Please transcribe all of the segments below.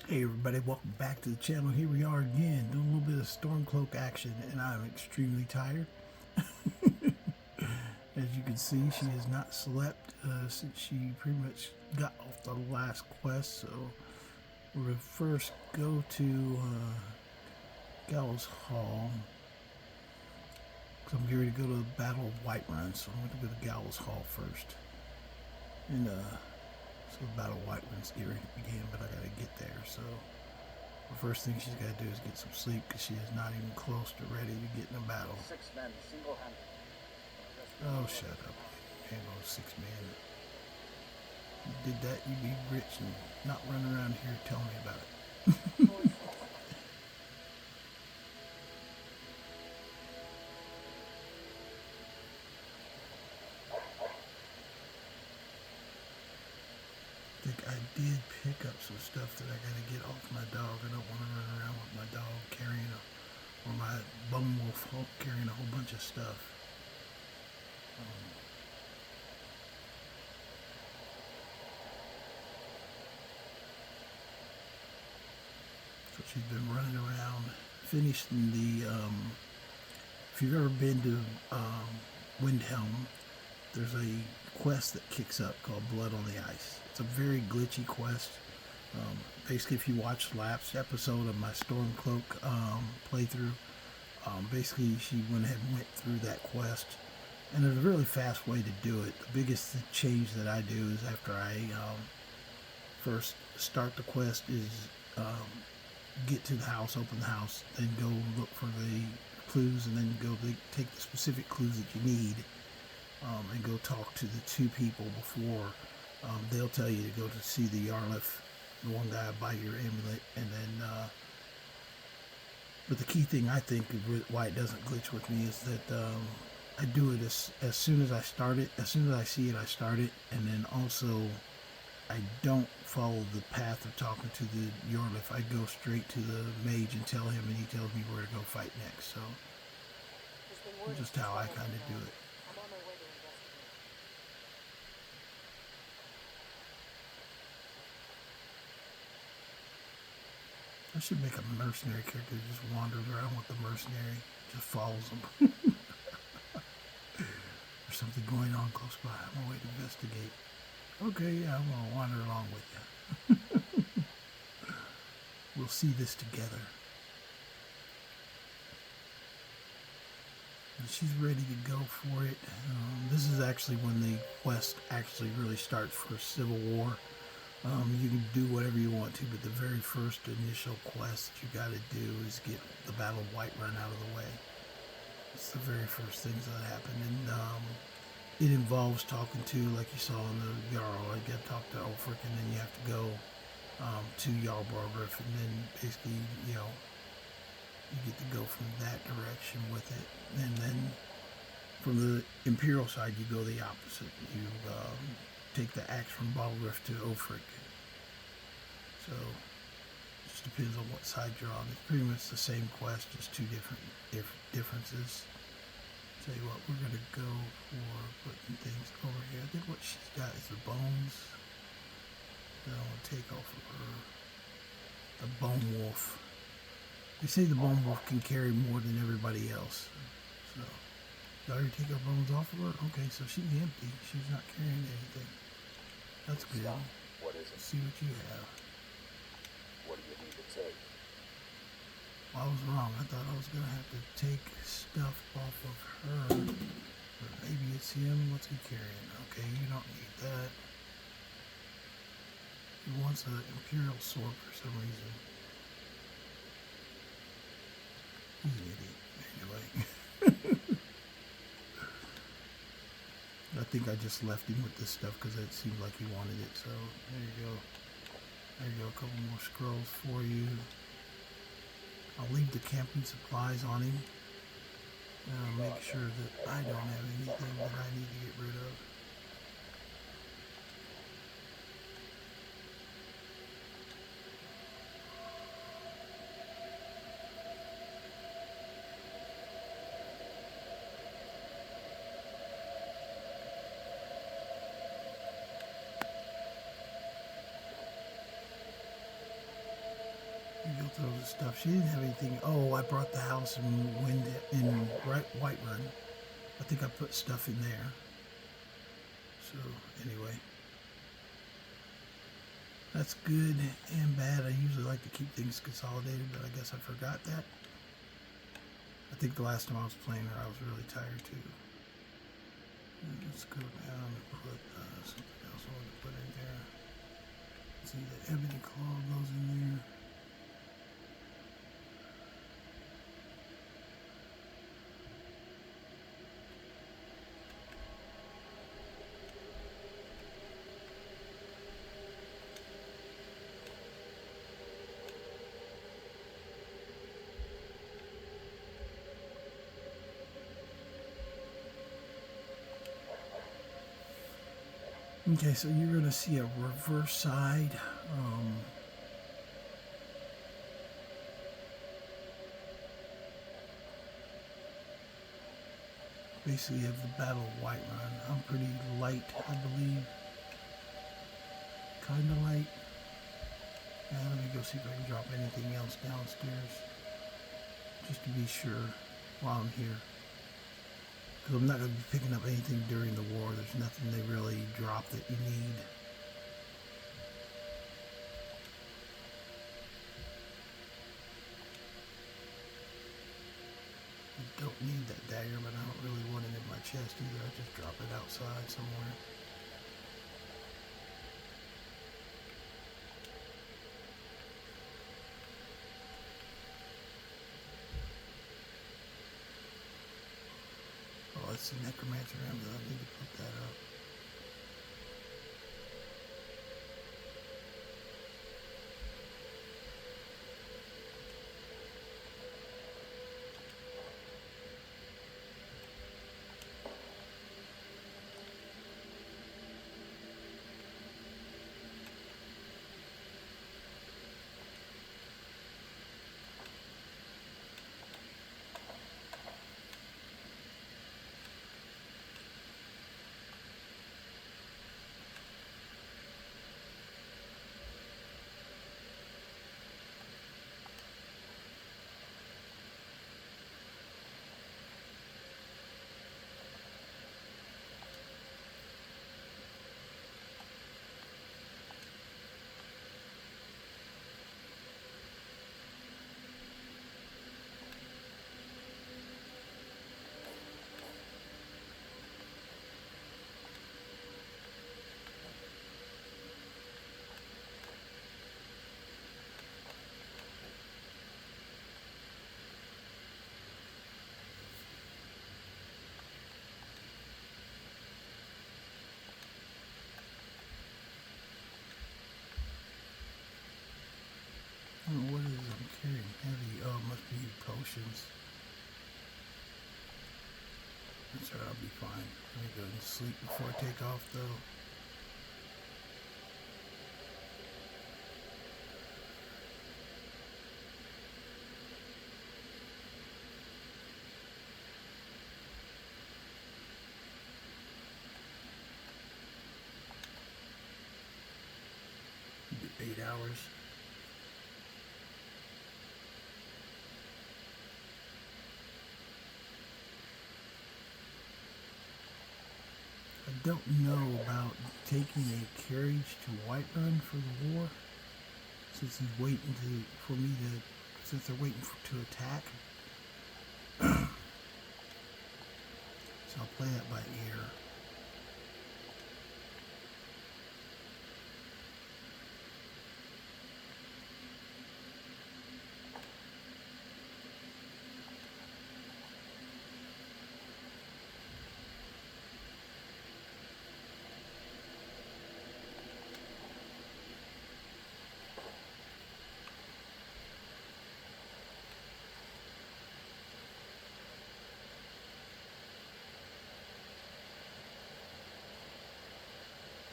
Hey everybody, welcome back to the channel. Here we are again, doing a little bit of Stormcloak action, and I'm extremely tired. As you can see, she has not slept since she pretty much got off the last quest, so we're going to first go to Gallows Hall, because I'm here to go to the Battle of Whiterun, so I'm going to go to Gallows Hall first. And so the Battle of Whiterun's getting ready to begin, but I got to get there, so the first thing she's got to do is get some sleep because she is not even close to ready to get in a battle. 6 men, single-handed. Oh, shut up. Handle 6 men. You did that, you'd be rich and not run around here telling me about it. I think I did pick up some stuff that I gotta get off my dog. I don't want to run around with my dog carrying or my bone wolf carrying a whole bunch of stuff. So she's been running around, finishing the, if you've ever been to Windhelm, there's a quest that kicks up called Blood on the Ice. It's a very glitchy quest. Basically, if you watch last episode of my Stormcloak playthrough, basically she went ahead and went through that quest. And there's a really fast way to do it. The biggest change that I do is after I first start the quest is get to the house, open the house, then go look for the clues, and then go take the specific clues that you need, and go talk to the 2 people before they'll tell you to go to see the Yarlif, the one guy by your amulet, and then but the key thing I think why it doesn't glitch with me is that I do it as soon as I start it. As soon as I see it, I start it, and then also I don't follow the path of talking to the Yarlif. I go straight to the mage and tell him, and he tells me where to go fight next. So just how I kind of do it. I should make a mercenary character that just wanders around with the mercenary, just follows them. There's something going on close by. I'm gonna wait to investigate. Okay, yeah, I'm gonna wander along with you. We'll see this together. And she's ready to go for it. This is actually when the quest actually really starts for Civil War. You can do whatever you want to, but the very first initial quest that you got to do is get the Battle of Whiterun out of the way. It's the very first things that happen, and it involves talking to, like you saw in the Jarl, you got to talk to Ulfric, and then you have to go to Jarlbargriff, and then basically, you get to go from that direction with it. And then from the Imperial side, you go the opposite. You take the axe from Balgriff to Ulfric. So it just depends on what side you're on. It's pretty much the same quest, just 2 different differences. Tell you what, we're gonna go for putting things over here. I think what she's got is the bones that I want to take off of her. The bone wolf. They say the bone wolf can carry more than everybody else. So, you already take our bones off of her? Okay, so she's empty. She's not carrying anything. That's good. What is it? Let's see what you have. What do you need to take? I was wrong. I thought I was going to have to take stuff off of her. But maybe it's him. What's he carrying? Okay, you don't need that. He wants an Imperial sword for some reason. He's an idiot. Anyway. I think I just left him with this stuff because it seemed like he wanted it. So there you go. There you go. A couple more scrolls for you. I'll leave the camping supplies on him. And I'll make sure that I don't have anything that I need to get rid of. You go through all the stuff. She didn't have anything. Oh, I brought the house in Whiterun. I think I put stuff in there. So anyway, that's good and bad. I usually like to keep things consolidated, but I guess I forgot that. I think the last time I was playing her, I was really tired too. Let's go down and put something else I want to put in there. See, the ebony claw goes in there. Okay, so you're going to see a reverse side. Basically, you have the Battle of Whiterun. I'm pretty light, I believe. Kind of light. Yeah, let me go see if I can drop anything else downstairs. Just to be sure while I'm here. Because I'm not going to be picking up anything during the war. There's nothing they really drop that you need. I don't need that dagger, but I don't really want it in my chest either. I just drop it outside somewhere. Oh, let's see, Necromancer Amulet. I need to put that up. I don't know what it is I'm carrying heavy. Oh, it must be potions. That's alright, I'll be fine. Let me go and sleep before I take off though. Maybe 8 hours. I don't know about taking a carriage to Whiterun for the war, since he's waiting since they're waiting to attack. So I'll play that by ear.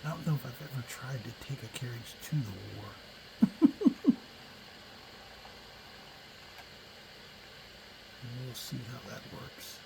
I don't know if I've ever tried to take a carriage to the war. We'll see how that works.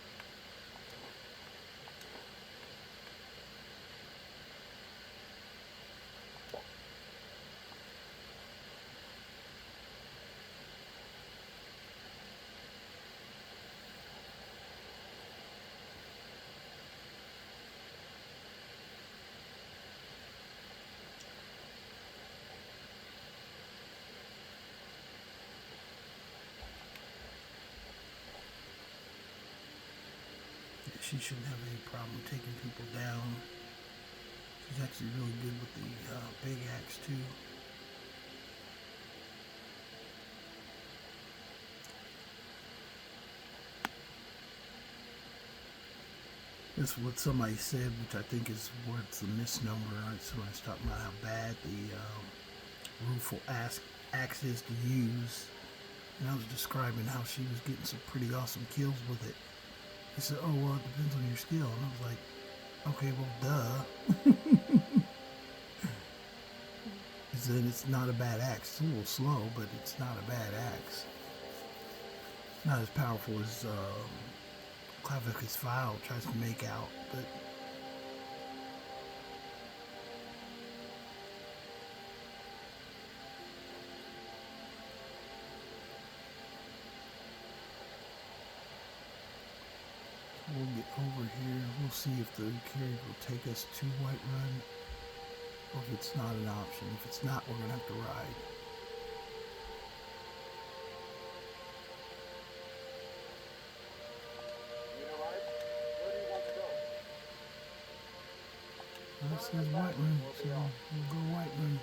she shouldn't have any problem taking people down. She's actually really good with the big axe too. That's what somebody said, which I think is where it's a misnomer. Right? Somebody's talking about how bad the rueful axe is to use. And I was describing how she was getting some pretty awesome kills with it. He said, oh, well, it depends on your skill. And I was like, okay, well, duh. He said it's not a bad axe. It's a little slow, but it's not a bad axe. Not as powerful as Clavicus File tries to make out, but we'll get over here. We'll see if the carriage will take us to Whiterun, or if it's not an option. If it's not, we're gonna have to ride. Well, it says Whiterun, so we'll go Whiterun.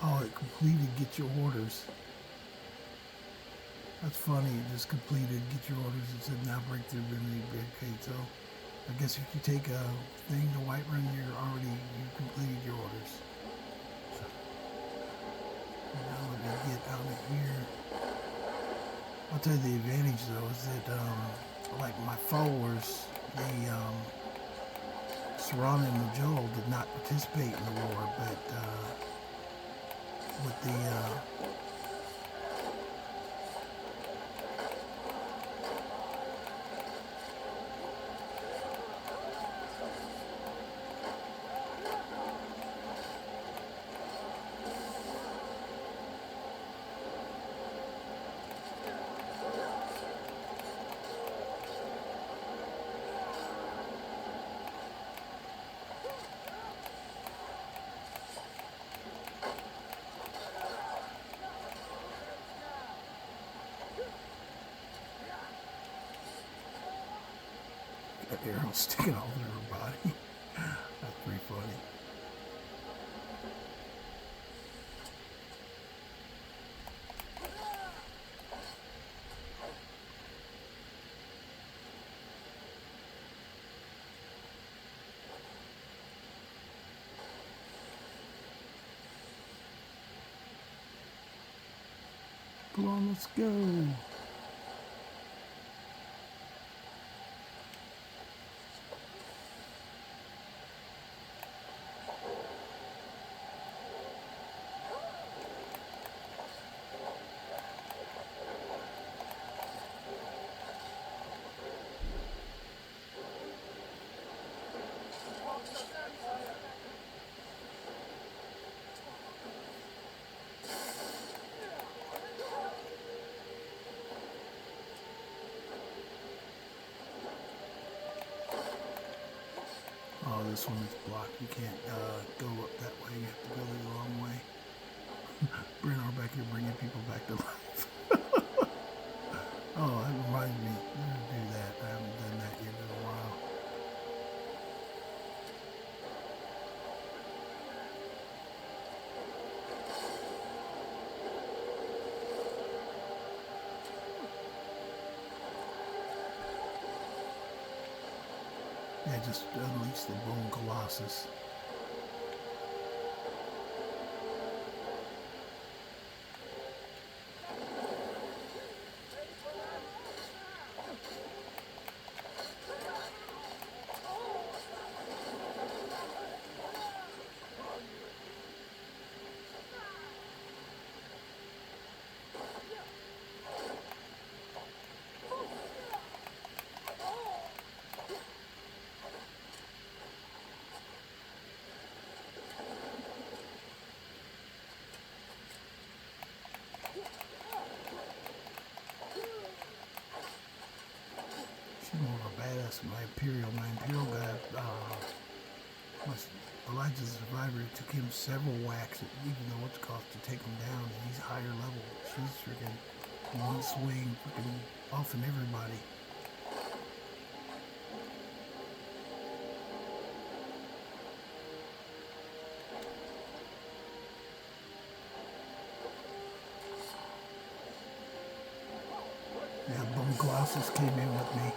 Oh, it completed Get Your Orders. That's funny, it just completed Get Your Orders. It said now breakthrough remedy barricade. So I guess if you take a thing to Whiterun, you completed your orders. So now let me get out of here. I'll tell you the advantage though is that like my followers, they Saran and Majol did not participate in the war, but with the arrow sticking all through her body. That's pretty funny. Come on, let's go. Oh, this one is blocked. You can't go up that way. You have to go the long way. Benor back here bringing people back to life. Oh, that reminds me. I'm going to do that. I haven't done that yet in a while. Yeah, just unleash the Bone Colossus. Imperial. My Imperial guy, Elijah's a survivor. It took him several whacks, even though it's cost to take him down, and he's higher level. She's freaking one swing, freaking offing everybody. Yeah, Bum Glossus came in with me.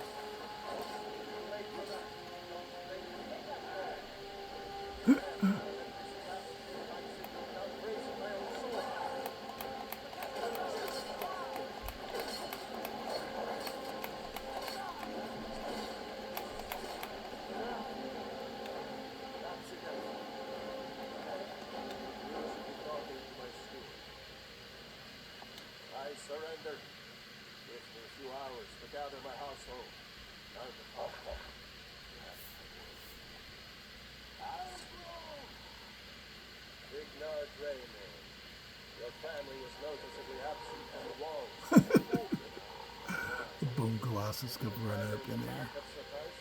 I surrender. Give me a few hours to gather my household. Time to talk. Ignore Draymond. Your family was noticeably absent from the walls. The Bum Glossus could run up in there. Lack of suffice.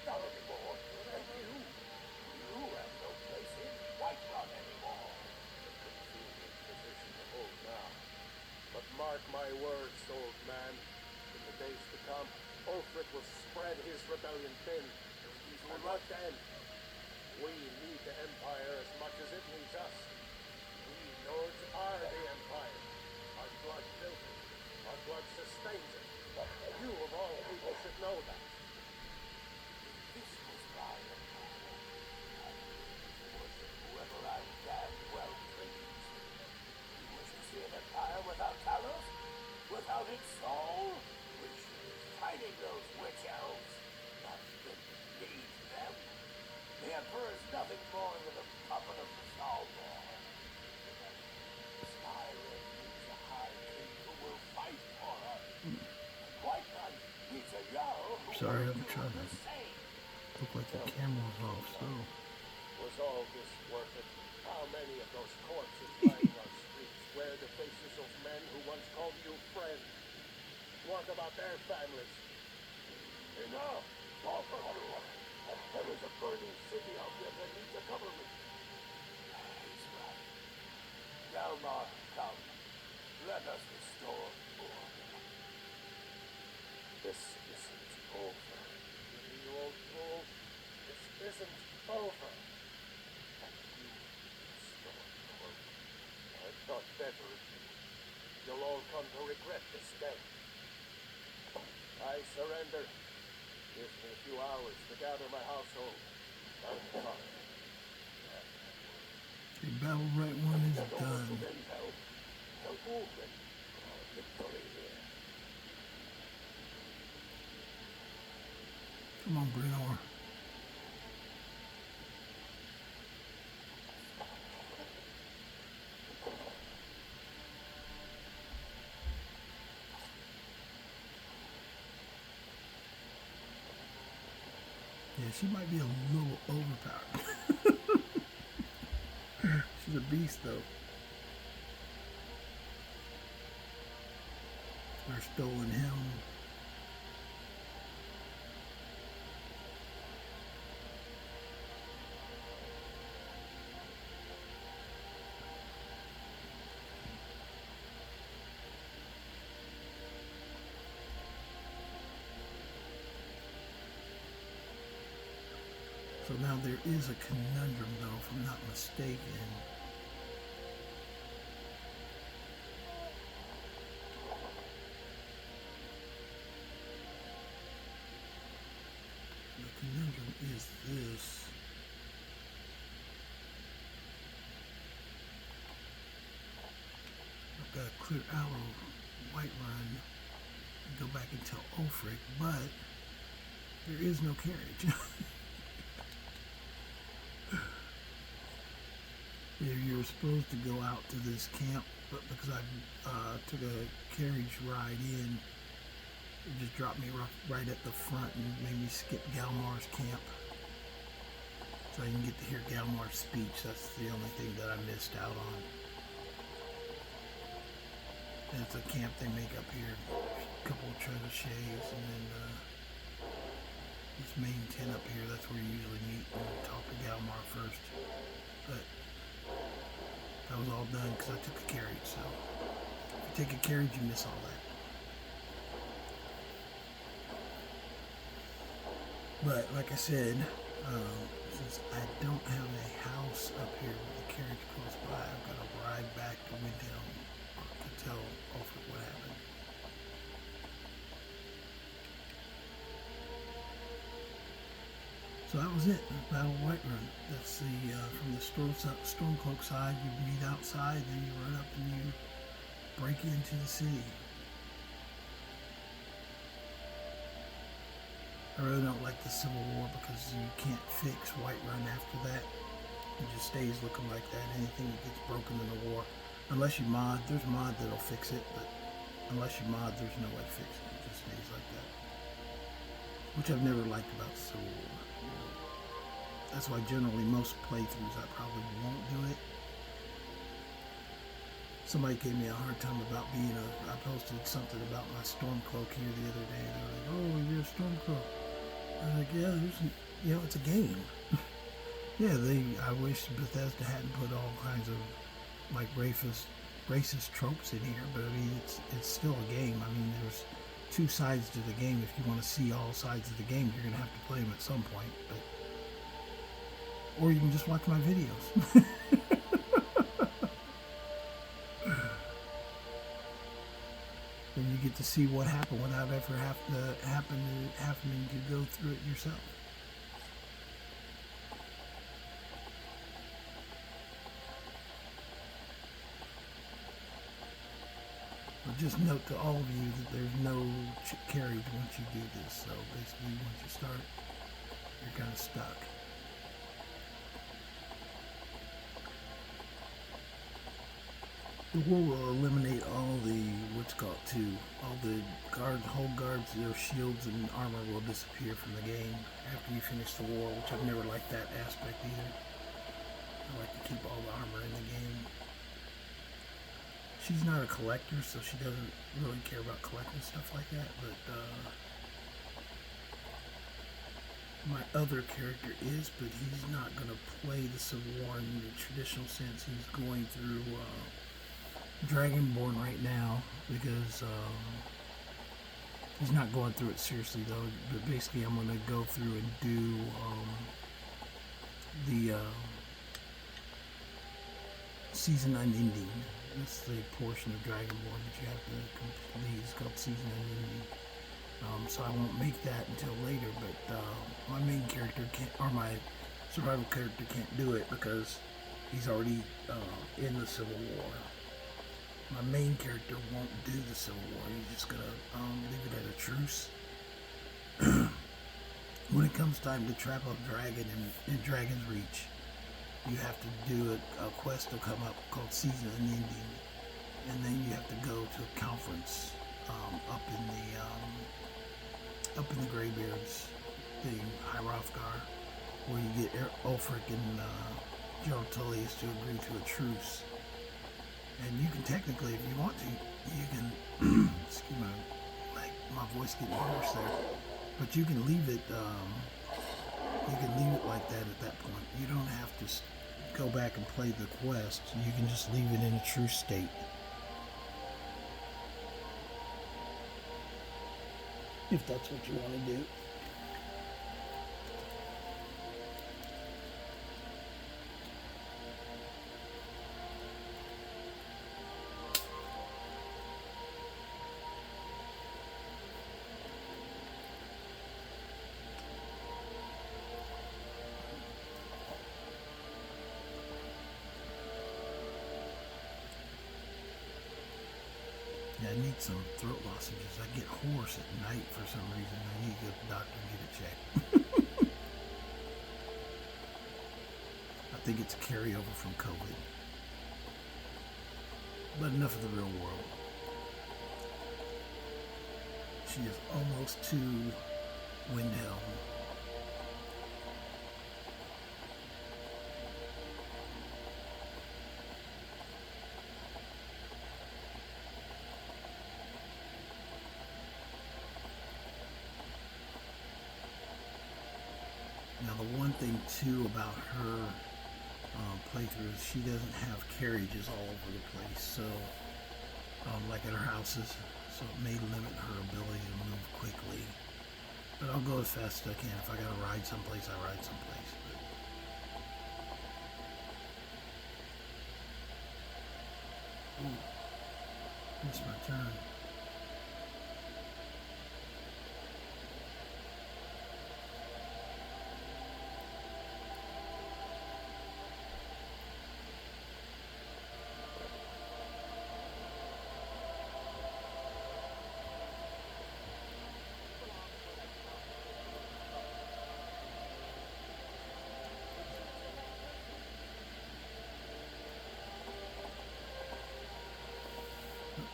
Not anymore. And you have no place in Whiterun anymore. A convenient position to hold now. But mark my words, old man. In the days to come, Ulfric will spread his rebellion thin. And what then? We need the Empire as much as it needs us. We Nords are the Empire. Our blood built it. Our blood sustains it. You of all people should know that. This was my empire. Worship whoever I damn well please. You wish to see an empire without Talos? Without its soul? Which is fighting those witch elves. Not that you need them. The Emperor is nothing more than a puppet of Stalwart. Skyrim needs a high king who will fight for us. Whiterun needs a Jarl who Sorry, will I'm do trying the to same. look like the camera was off, so. Was all this worth it? How many of those corpses lying on streets wear the faces of men who once called you friend? What about their families? Enough! All for everyone! There is a burning city out there that needs a government. He's right. Delmar, come. Let us restore order. This isn't over. You old fool. This isn't over. And you, Stormcloak. I thought better of you. You'll all come to regret this day. I surrender. Give me a few hours to gather my household. Time to talk. The Battle Right one is done. Tell Ulfric our victory here. Come on, Benor. Yeah, she might be a little overpowered. She's a beast, though. They're stolen him. So now there is a conundrum, though, if I'm not mistaken. The conundrum is this. I've got to clear out of Whiterun and go back and tell Ulfric, but there is no carriage. You're supposed to go out to this camp, but because I took a carriage ride in, it just dropped me right at the front and made me skip Galmar's camp. So I didn't get to hear Galmar's speech. That's the only thing that I missed out on. And it's a camp they make up here. A couple of trebuchets, and then this main tent up here. That's where you usually meet and talk to Galmar first. But that was all done because I took a carriage. So if you take a carriage, you miss all that. But like I said, since I don't have a house up here with a carriage close by, I've got to ride back to Windhelm to tell Ulfric what happened. So that was it, Battle of Whiterun. That's the from the Stormcloak side. You meet outside, then you run up and you break into the city. I really don't like the Civil War because you can't fix Whiterun after that. It just stays looking like that. Anything that gets broken in the war, unless you mod, there's a mod that'll fix it, but unless you mod, there's no way to fix it. It just stays like that. Which I've never liked about the Civil War. That's why generally most playthroughs I probably won't do it. Somebody gave me a hard time about I posted something about my Stormcloak here the other day. They were like, "Oh, you're a Stormcloak." I was like, "Yeah, it's a game." Yeah, I wish Bethesda hadn't put all kinds of like racist tropes in here, but I mean, it's still a game. I mean, there's two sides to the game. If you want to see all sides of the game, you're gonna have to play them at some point. Or you can just watch my videos. Then you get to see what happened without ever happening to go through it yourself. But just note to all of you that there's no carriage once you do this. So basically, once you start, you're kind of stuck. The war will eliminate all the all the whole guards, their shields and armor will disappear from the game after you finish the war, which I've never liked that aspect either. I like to keep all the armor in the game. She's not a collector, so she doesn't really care about collecting stuff like that, but my other character is, but he's not going to play the Civil War in the traditional sense. He's going through Dragonborn right now because he's not going through it seriously though, but basically I'm going to go through and do the season unending. That's the portion of Dragonborn that you have to complete. It's called season unending. So I won't make that until later, but my main character can't, or my survival character can't do it because he's already in the Civil War. My main character won't do the Civil War. He's just gonna leave it at a truce. When it comes time to trap a dragon in Dragon's Reach, you have to do a quest to come up called Season Unending, and then you have to go to a conference up in the Greybeards thing, Hrothgar, where you get Ulfric and Gerald Tullius to agree to a truce. And you can technically, if you want to, you can, excuse my voice getting hoarse there, but you can leave it like that at that point. You don't have to go back and play the quest. You can just leave it in a truce state. If that's what you want to do. Yeah, I need some throat lozenges. I get hoarse at night for some reason. I need to go to the doctor and get it checked. I think it's a carryover from COVID. But enough of the real world. She is almost to Windhelm. Now the one thing too about her playthrough is she doesn't have carriages all over the place, so like at her houses, so it may limit her ability to move quickly. But I'll go as fast as I can. If I gotta ride someplace, I ride someplace. But, ooh, missed my turn.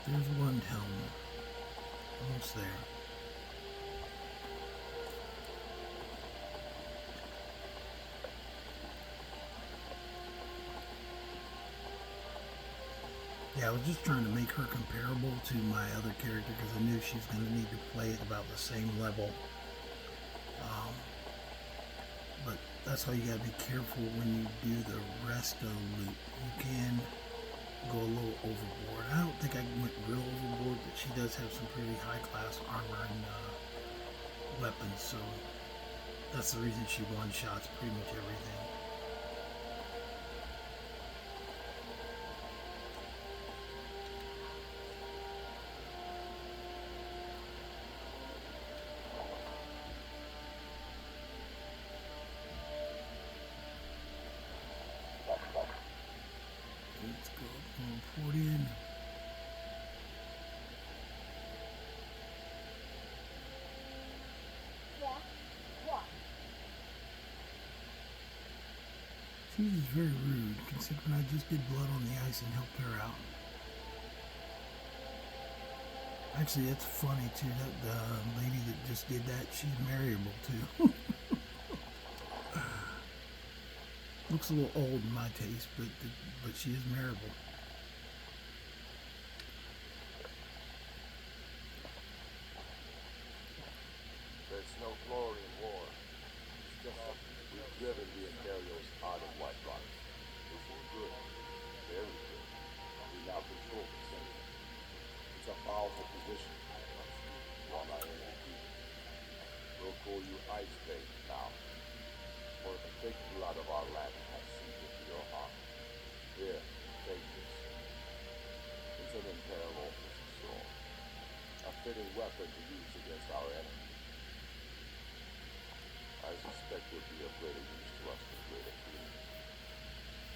There's Lundhelm. Almost there. Yeah, I was just trying to make her comparable to my other character because I knew she was going to need to play at about the same level. But that's why you got to be careful when you do the resto loop. You can go a little overboard. I don't think I went real overboard, but she does have some pretty high class armor and weapons, so that's the reason she one-shots pretty much everything. Let's go port in. She is very rude, considering I just did blood on the ice and helped her out. Actually, that's funny too, that the lady that just did that, she's marriable too. Looks a little old in my taste, but she is marriable. There's no glory in war. It's just that we've driven the Imperials out of Whiterun. This is good. Very good. We now control the center. It's a powerful position. One I only keep. We'll call you Ice Bay now. For the thick blood of our land has seeped into your heart. Here, take this. It's an Imperial officer's sword. A fitting weapon to use against our enemy. I suspect it will be of greater use to us than greater feeling.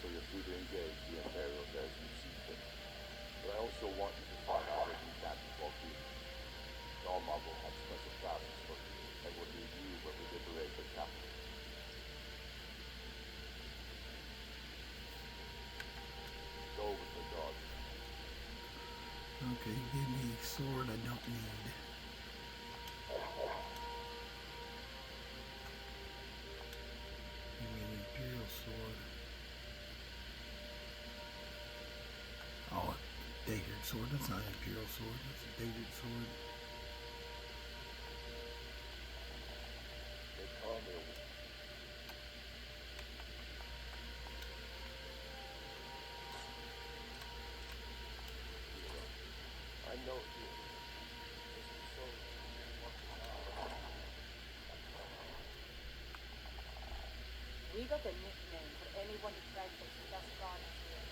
So you're free to engage the Imperials as you see fit. But I also want you to find out what you can before leaving. Norma will have special classes for you and will need you when we liberate the capital. Go with the dog. Okay, he gave me a sword I don't need. Give me an Imperial sword. Oh, a daggered sword. That's not an Imperial sword. That's a daggered sword. They call me. I know you. We got a nickname for anyone who tries to keep us gone here.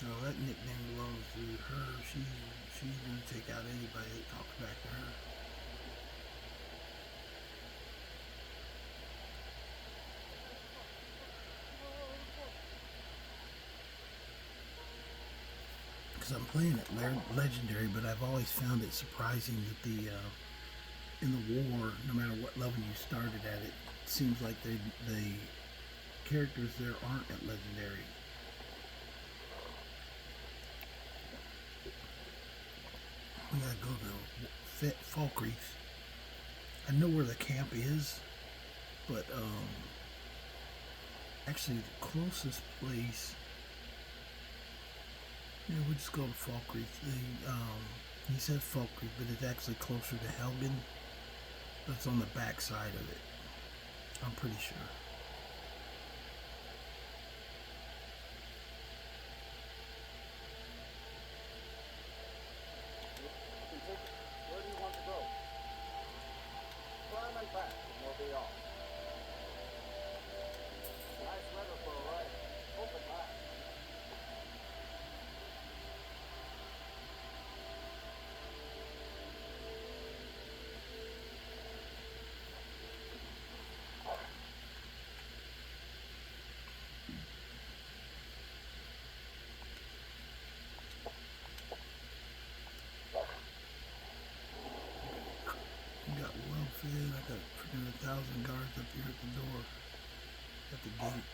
No, that nickname belongs to her. She's gonna take out anybody that talks back to her. Because I'm playing it legendary, but I've always found it surprising that the in the war, no matter what level you started at, it seems like the characters there aren't at legendary. We gotta go to Falkreath. I know where the camp is, but actually the closest place. Yeah, we'll just go to Falkreath. He says Falkreath, but it's actually closer to Helgen. It's on the back side of it. I'm pretty sure. You can take it. Where do you want to go? Climb and back, and we'll be off. Nice weather for a ride. Hope it lasts. You got well fed. I got freaking 1,000 guards up here at the door, at the gate.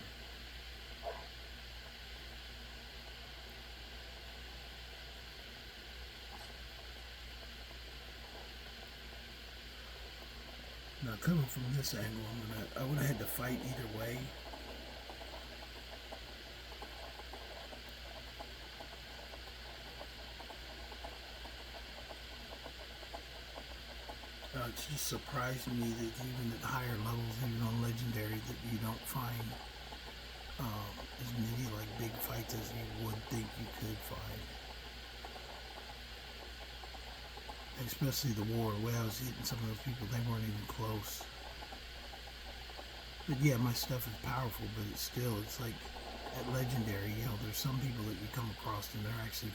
Now coming from this angle, I would have had to fight either way. It's just surprised me that even at higher levels, even on legendary, that you don't find as many like big fights as you would think you could find. Especially the war, the way I was hitting some of those people, they weren't even close. But yeah, my stuff is powerful, but it's like at legendary, you know, there's some people that you come across and they're actually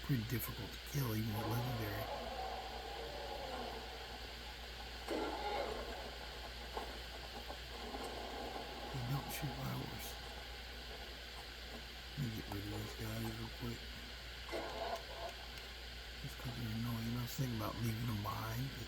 pretty difficult to kill even at legendary. Hey, don't shoot my horse. Let me get rid of these guys real quick. Just because they're annoying. I was thinking about leaving them behind, but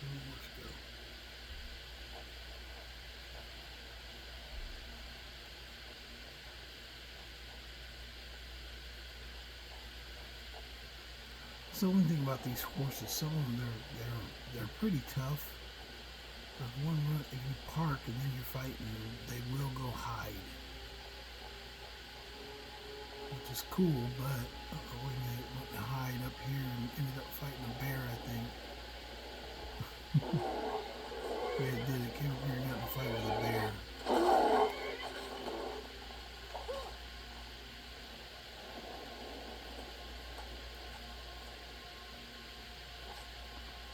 let's go. So one thing about these horses, some of them they're pretty tough. But one run, if you park and then you're fighting them, they will go hide, which is cool. But we went to hide up here and ended up fighting a bear, I think. Yeah, it did. It came up here and got in a fight with a bear.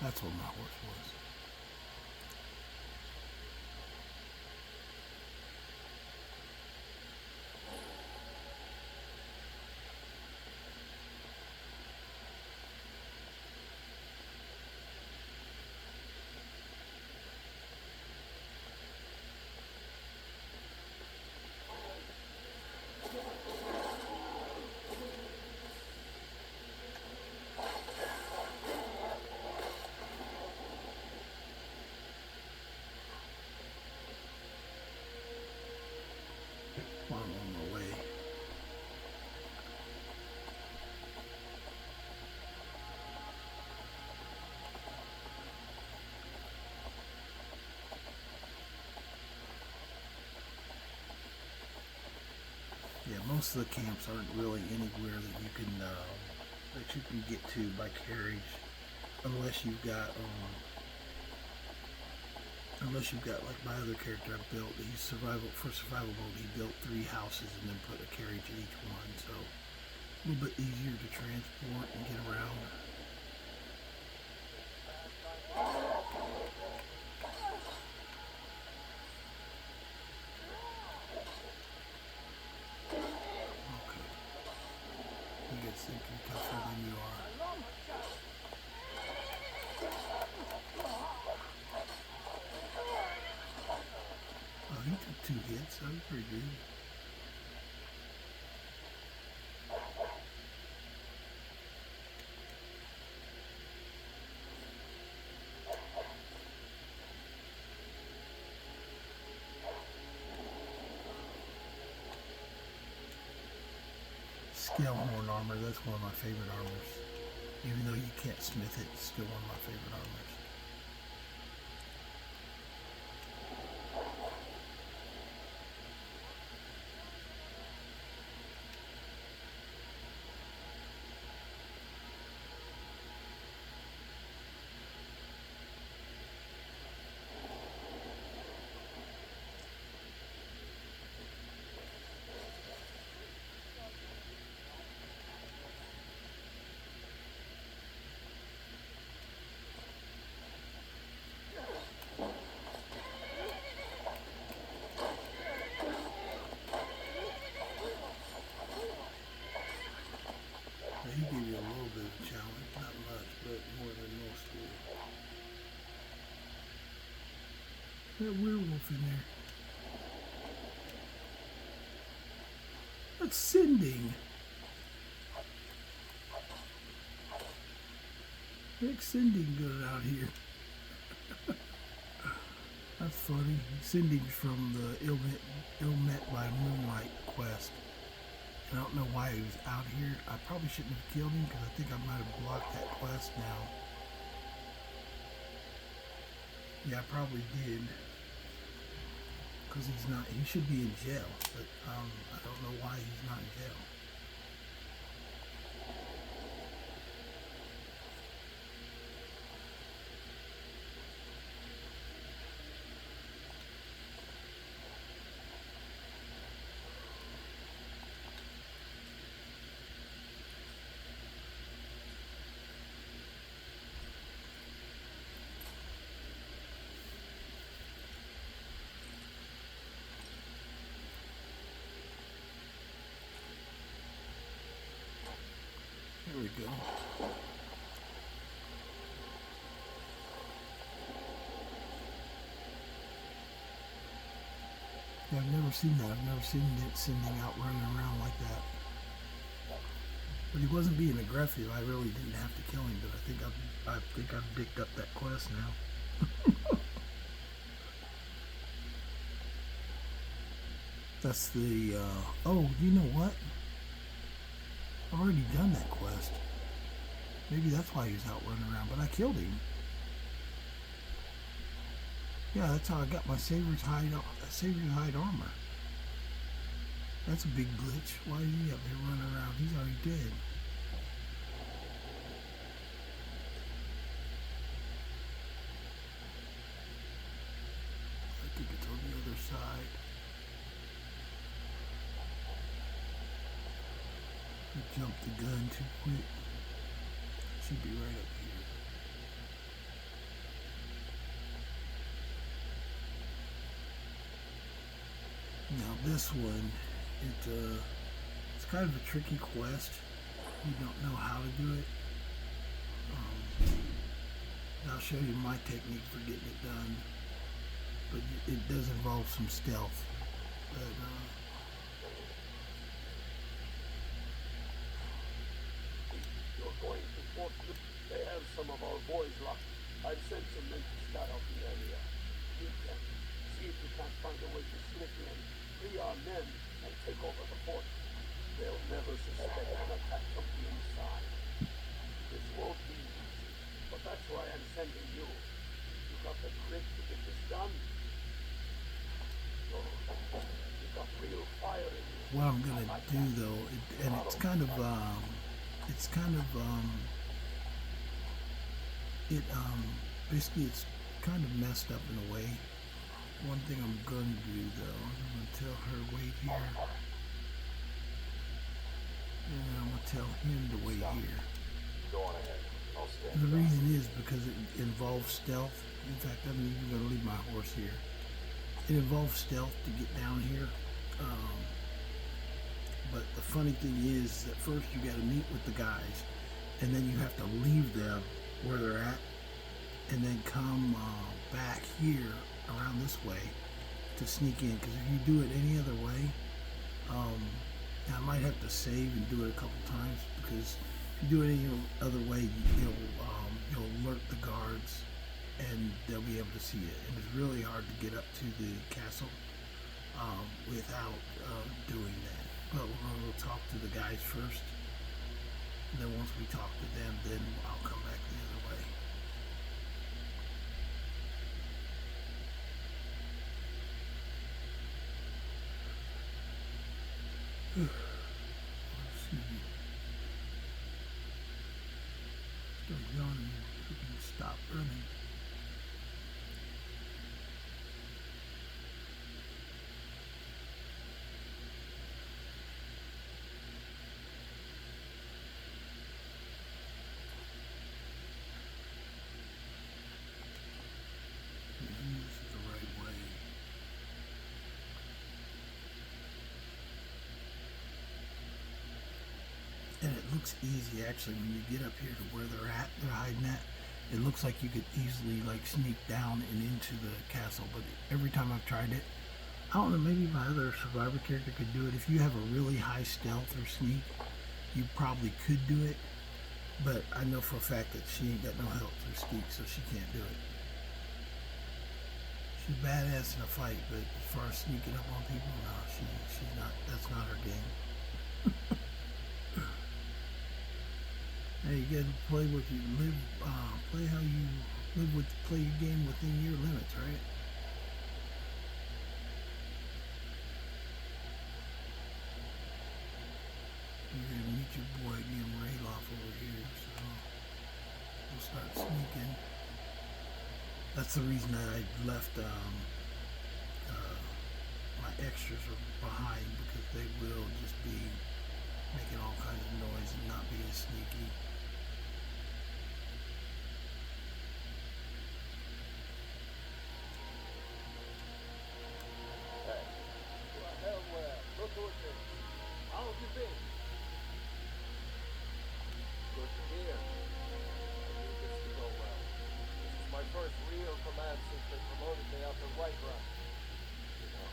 That's what my horse was. While I'm on my way. Yeah, most of the camps aren't really anywhere that you can get to by carriage, unless you've got like my other character I built. He's survival mode. He built 3 houses and then put a carriage in each one, so a little bit easier to transport and get around. Okay, you guys think you're tougher than you are. 2 hits. That was pretty good. Scalehorn armor, that's one of my favorite armors. Even though you can't smith it, it's still one of my favorite armors. He gave you a little bit of a challenge, not much, but more than most will. That werewolf in there. That's sending. Rick sending good out here. That's funny. Sending's from the Ill Met by Moonlight quest. I don't know why he was out here. I probably shouldn't have killed him because I think I might have blocked that quest now. Yeah, I probably did. Because he should be in jail. But I don't know why he's not in jail. There we go. Yeah, I've never seen that. I've never seen it sending out running around like that. But he wasn't being aggressive. I really didn't have to kill him, but I think I've picked up that quest now. That's the oh, you know what? I've already done that quest. Maybe that's why he was out running around, but I killed him. Yeah, that's how I got my Saber's Hide armor. That's a big glitch. Why is he up here running around? He's already dead. I think it's on the other side. I jumped the gun too quick. Should be right up here. Now this one, it's kind of a tricky quest. You don't know how to do it. I'll show you my technique for getting it done. But it does involve some stealth. But you're going to Fort Lee. They have some of our boys locked. I've sent some men to scout out the area. Meet them. See if you can't find a way to slip in, free our men, and take over the fort. They'll never suspect an attack from the inside. This won't be easy, but that's why I'm sending you. You got the grit to get this done? Oh, you got real fire in you. what I'm gonna do though, and it's kind of basically it's kind of messed up in a way. One thing I'm going to do though, I'm going to tell her wait here, and I'm going to tell him to wait here. Go on ahead. I'll stand. And the reason is because it involves stealth. In fact, I'm even going to leave my horse here. It involves stealth to get down here. But the funny thing is that first you got to meet with the guys, and then you have to leave them where they're at, and then come back here around this way to sneak in, because if you do it any other way, I might have to save and do it a couple times, because if you do it any other way, you'll alert the guards and they'll be able to see it. And it's really hard to get up to the castle without doing that. But we're going to go talk to the guys first. And then once we talk to them, then I'll come back the other way. Excuse me. Start yawning. We can stop running. This is the right way. And it looks easy actually when you get up here to where they're hiding at. It looks like you could easily like sneak down and into the castle, but every time I've tried it, I don't know, maybe my other survivor character could do it. If you have a really high stealth or sneak, you probably could do it, but I know for a fact that she ain't got no health or sneak, so she can't do it. She's badass in a fight, but as far as sneaking up on people, no, she's not. That's not her game. Hey, you gotta play what you live. Play how you live with. Play your game within your limits, right? You're gonna meet your boy again, Rayloff, over here, so we'll start sneaking. That's the reason that I left my extras are behind, because they will just be making all kinds of noise and not being sneaky. Hey. Well, look who it is. How have you been? Good to hear. I need this to go well. This is my first real command since they promoted me after Whiterun. You know,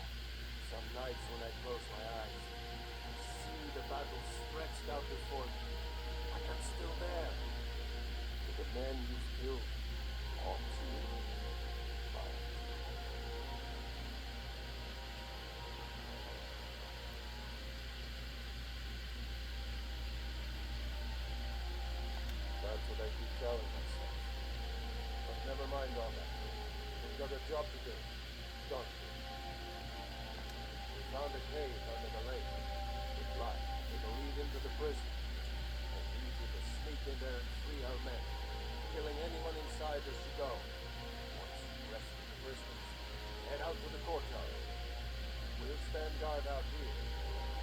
some nights when I close my eyes, I see the battle stretched out before me. I can still bear. With the men you've killed, all too violent. That's what I keep telling myself. But never mind all that. We've got a job to do. Don't we? We found a cave under the lake. With light. It'll lead into the prison. I need you to sneak in there and free our men. Killing anyone inside as you go. Once you rescue the prisoners, head out to the courtyard. We'll stand guard out here.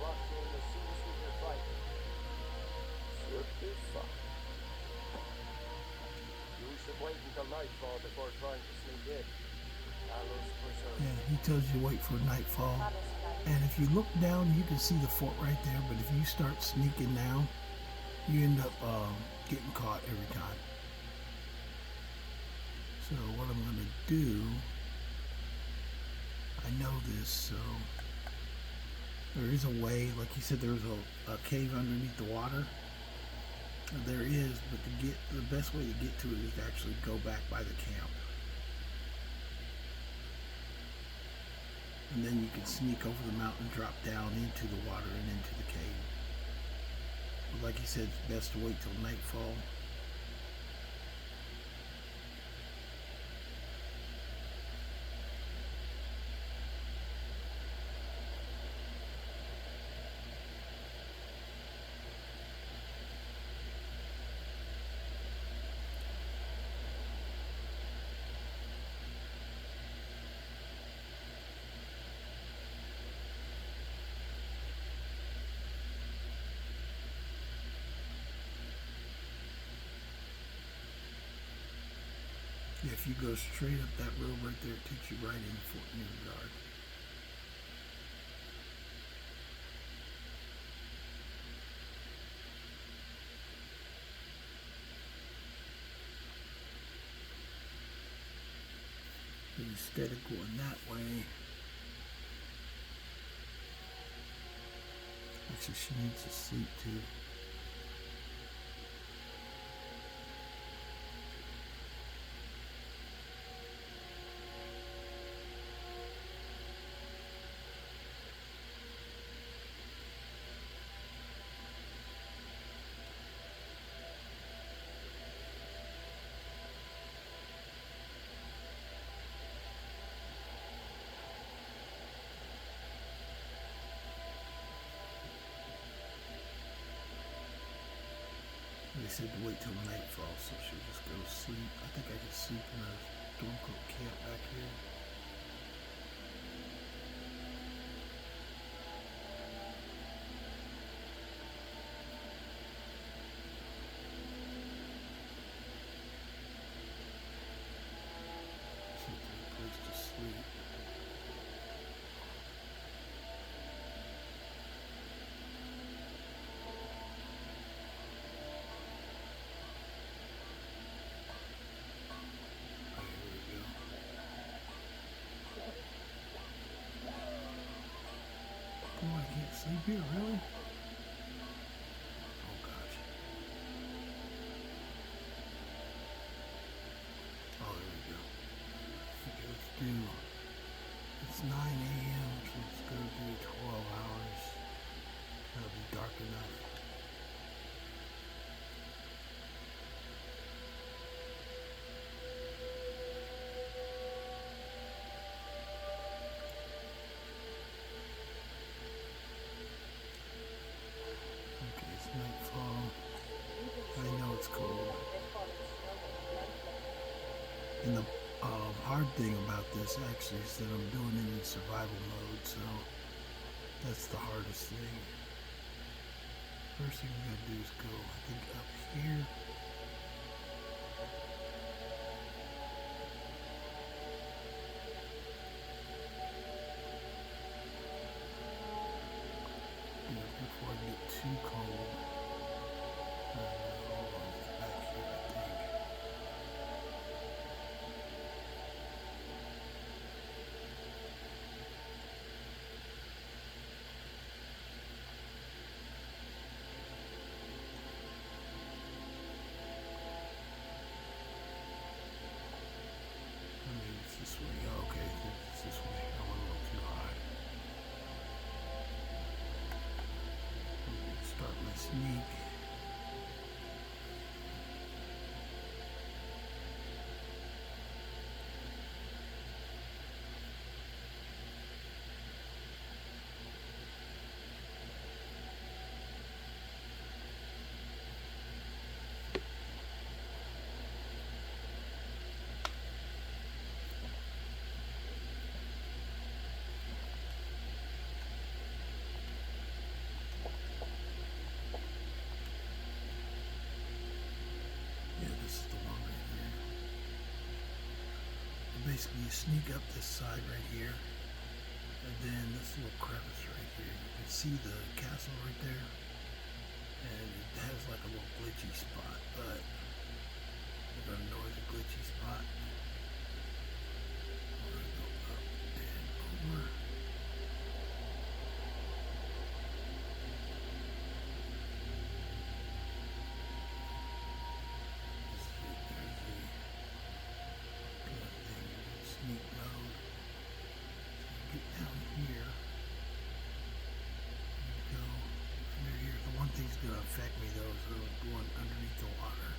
Rush in as soon as we hear fighting. Should be fun. You should wait until nightfall before trying to sneak in. Gallows preserved. Yeah, he tells you to wait for nightfall. And if you look down, you can see the fort right there. But if you start sneaking now, you end up getting caught every time. So what I'm going to do, I know this, so there is a way, like you said, there's a cave underneath the water. There is, but the best way to get to it is to actually go back by the camp. And then you can sneak over the mountain, drop down into the water and into the cave. But like you said, it's best to wait till nightfall. If you go straight up that road right there, it takes you right into Fort Neugrad. Instead of going that way, Actually, she needs to sleep too. They said to wait till nightfall, so she'll just go to sleep. I think I could sleep in a Stormcloak camp back here. Should take a place to sleep. Oh, I can't sleep here, really? Oh gosh. Oh, there we go. Okay, let's do. It's 9 a.m., so let's go do 12 hours. That'll be dark enough. Okay, it's nightfall. I know it's cold. And the hard thing about this actually is that I'm doing it in survival mode, so that's the hardest thing. First thing we gotta do is go, I think, up here. Before I get too cold. Hold on, it's back here, I think. Maybe it's this way. Oh, okay, I think it's this way. I went a little too high. Start my sneak. Yeah, this is the one right here. Basically, you sneak up this side right here, and then this little crevice right here. You can see the castle right there, and it has like a little glitchy spot, but we're gonna ignore the glitchy spot. We're gonna go up and over. This is it. There's the good thing. Sneak mode. So get down here. Go under here. The one thing's gonna affect me though is going underneath the water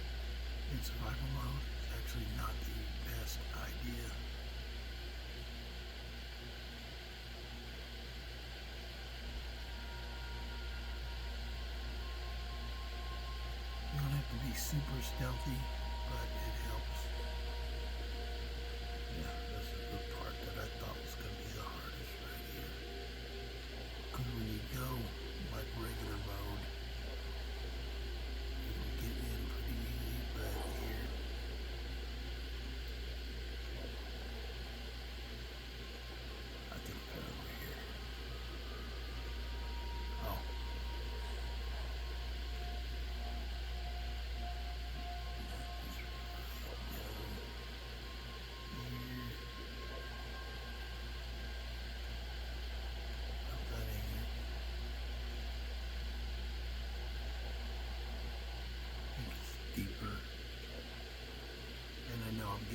in survival mode. It's actually not the best idea. You don't have to be super stealthy, but it helps. Yeah, this is the part that I thought was going to be the hardest right here. Because when you go like regular mode, you can get in pretty easy, but here, I think it's right over here. Oh.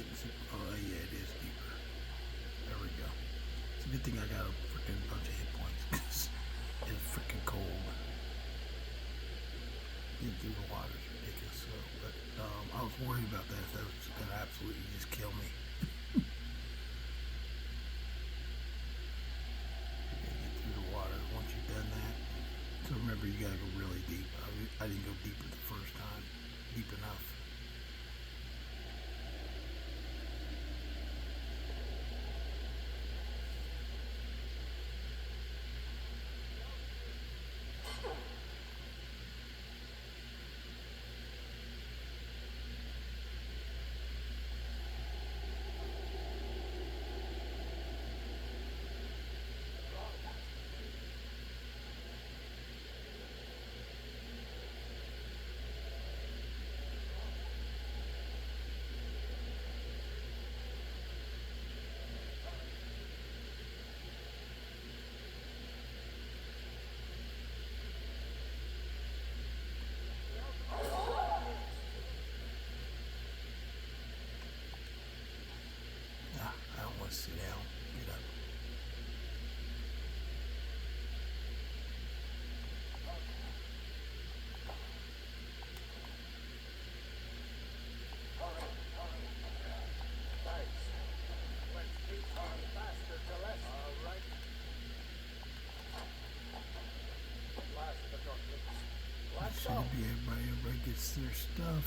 getting some. Oh, yeah, it is deeper. There we go. It's a good thing I got a freaking bunch of hit points because it's freaking cold. Getting through the water is ridiculous. So, but I was worried about that. That was going to absolutely just kill me. You gotta get through the water once you've done that. So remember, you gotta go really deep. I didn't go deep the first time. Deep enough. I don't want to sit down. Get up. Thanks. Let's keep on faster to less. All right. Last but not least. Let's go. Should be everybody gets their stuff.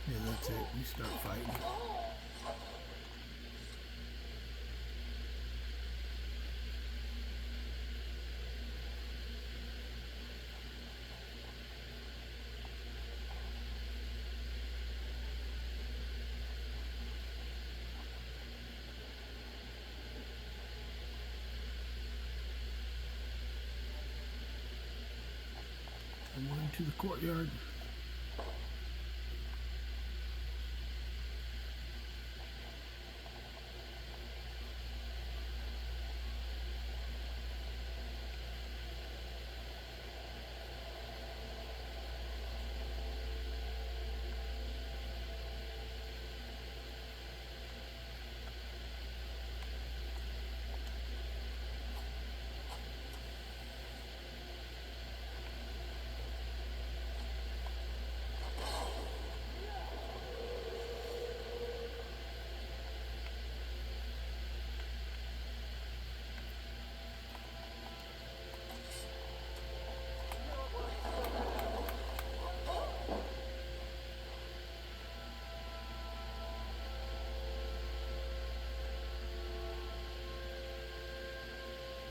Yeah, that's it. We start fighting. I'm going to the courtyard.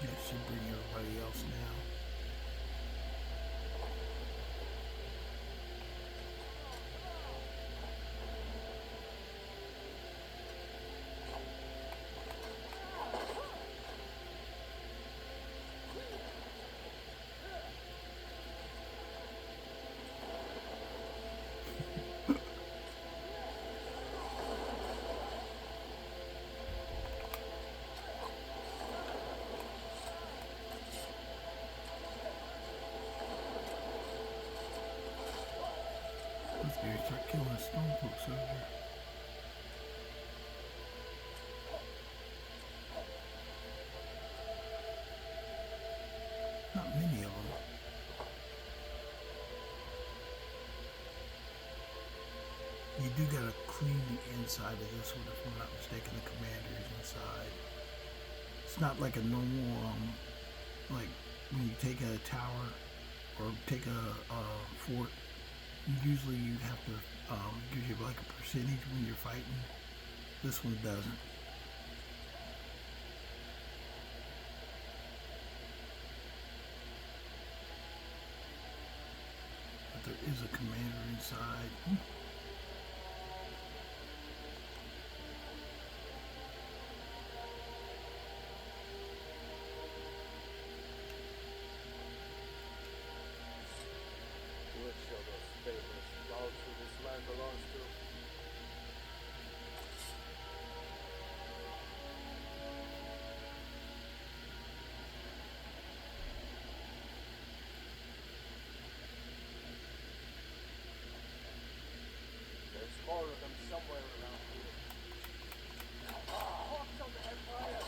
That should bring everybody else now. Let's go start killing the Stormcloak soldier. Not many of them. You do gotta clean the inside of this one, if I'm not mistaken. The commander is inside. It's not like a normal, like when you take a tower or take a fort. Usually you have to give you like a percentage when you're fighting. This one doesn't. But there is a commander inside. We'll show those favorites more of them somewhere around here. Hawks on the Empire!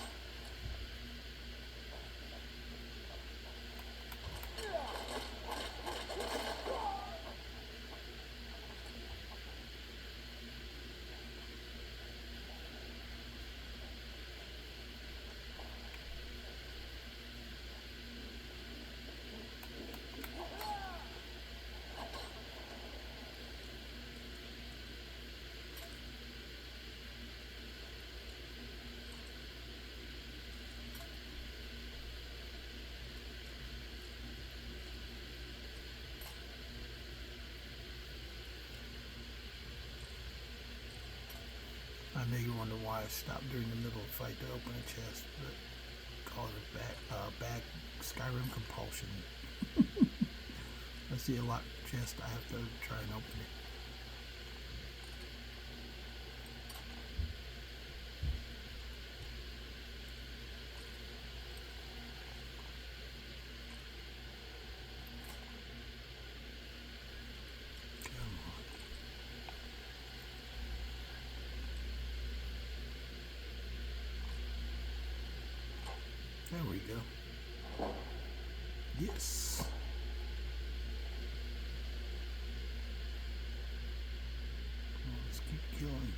I know you wonder why I stopped during the middle of the fight to open a chest, but call it a back Skyrim compulsion. I see a locked chest, I have to try and open it. There we go. Yes. Let's keep killing.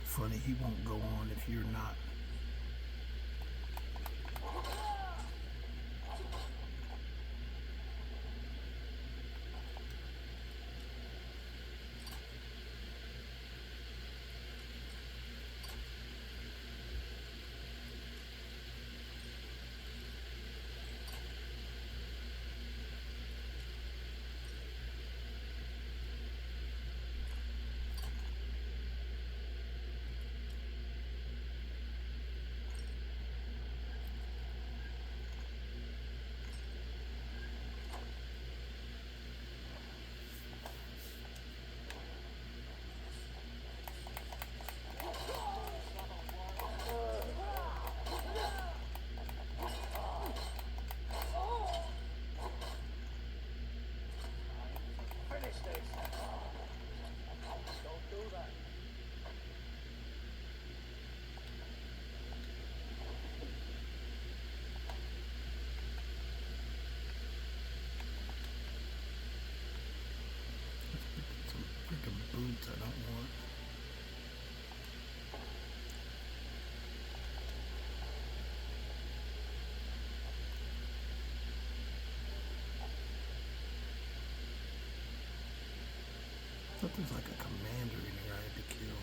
Funny, he won't go on if you're not. Finish this! Don't do that! Some freaking boots I don't want. I thought there's like a commander in here I had to kill.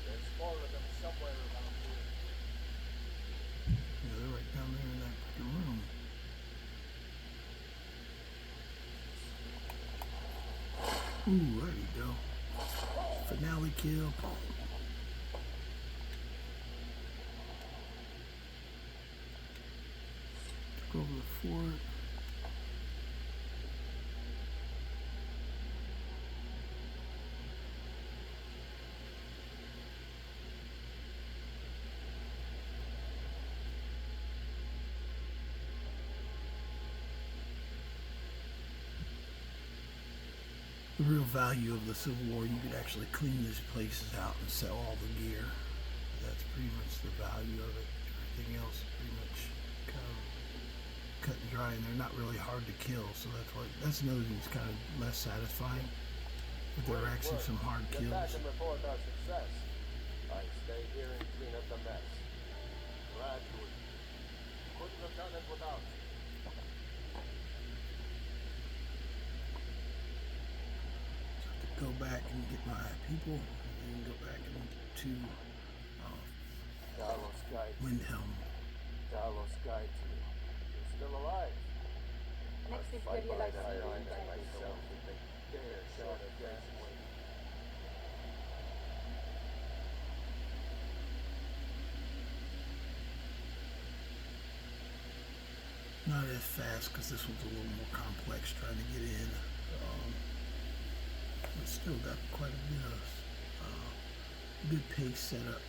There's more of them somewhere around here. Yeah, they're right down there in that freaking room. Ooh, there you go. Finale kill. Took over the fort. The real value of the Civil War, you could actually clean these places out and sell all the gear. That's pretty much the value of it. Everything else is pretty much kind of cut and dry, and they're not really hard to kill, so that's another thing that's kind of less satisfying. But there are actually some hard Get back kills. and report our success. I stay here and clean up the mess. Glad to. Couldn't have done it without you. Go back and get my people, and then go back into Talos guide. Windhelm. Talos guide you. You're still alive. Next I'd is fight video by like the you line guys. myself if they dare show their faces. Not as fast because this one's a little more complex trying to get in. Let's still got quite a bit of good pace set up.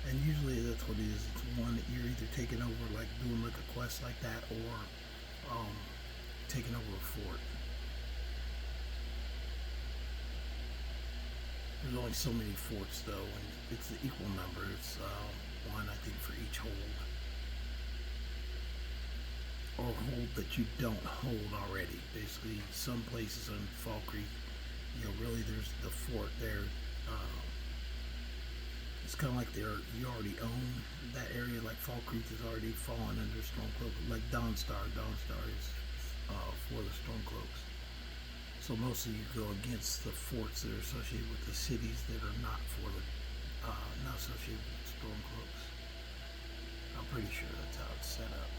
And usually that's what it is. It's one that you're either taking over, like doing like a quest like that, or taking over a fort. There's only so many forts though, and it's the equal number. It's one, I think, for each hold. Or hold that you don't hold already. Basically, some places on Fall Creek, really there's the fort there. It's kind of like you already own that area. Like Fall Creek is already fallen under Stormcloak. Like Dawnstar is for the Stormcloaks. So mostly you go against the forts that are associated with the cities that are not not associated with Stormcloaks. I'm pretty sure that's how it's set up.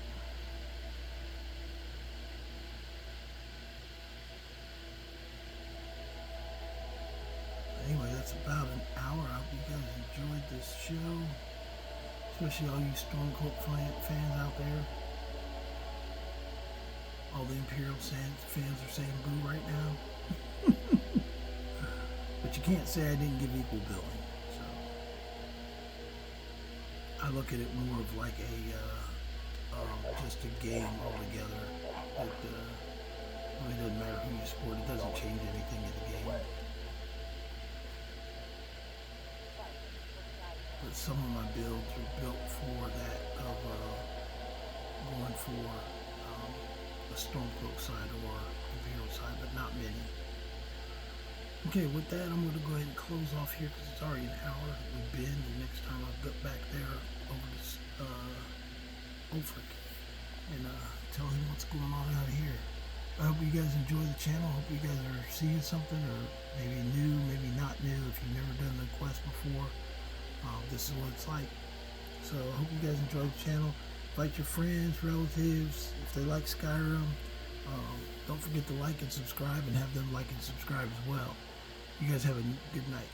Anyway, that's about an hour. I hope you guys enjoyed this show, especially all you Stormcloak fans out there. All the Imperial fans are saying boo right now. But you can't say I didn't give equal billing. So I look at it more of like just a game altogether. It really doesn't matter who you support. It doesn't change anything in the game. But some of my builds are built for that of going for the Stormcloak side or Imperial side, but not many. Okay, with that, I'm going to go ahead and close off here because it's already an hour. We've been, and next time I'll get back there over to Ulfric and tell him what's going on out here. I hope you guys enjoy the channel. I hope you guys are seeing something, or maybe new, maybe not new. If you've never done the quest before, this is what it's like. So I hope you guys enjoy the channel. Invite your friends, relatives, if they like Skyrim. Don't forget to like and subscribe, and have them like and subscribe as well. You guys have a good night.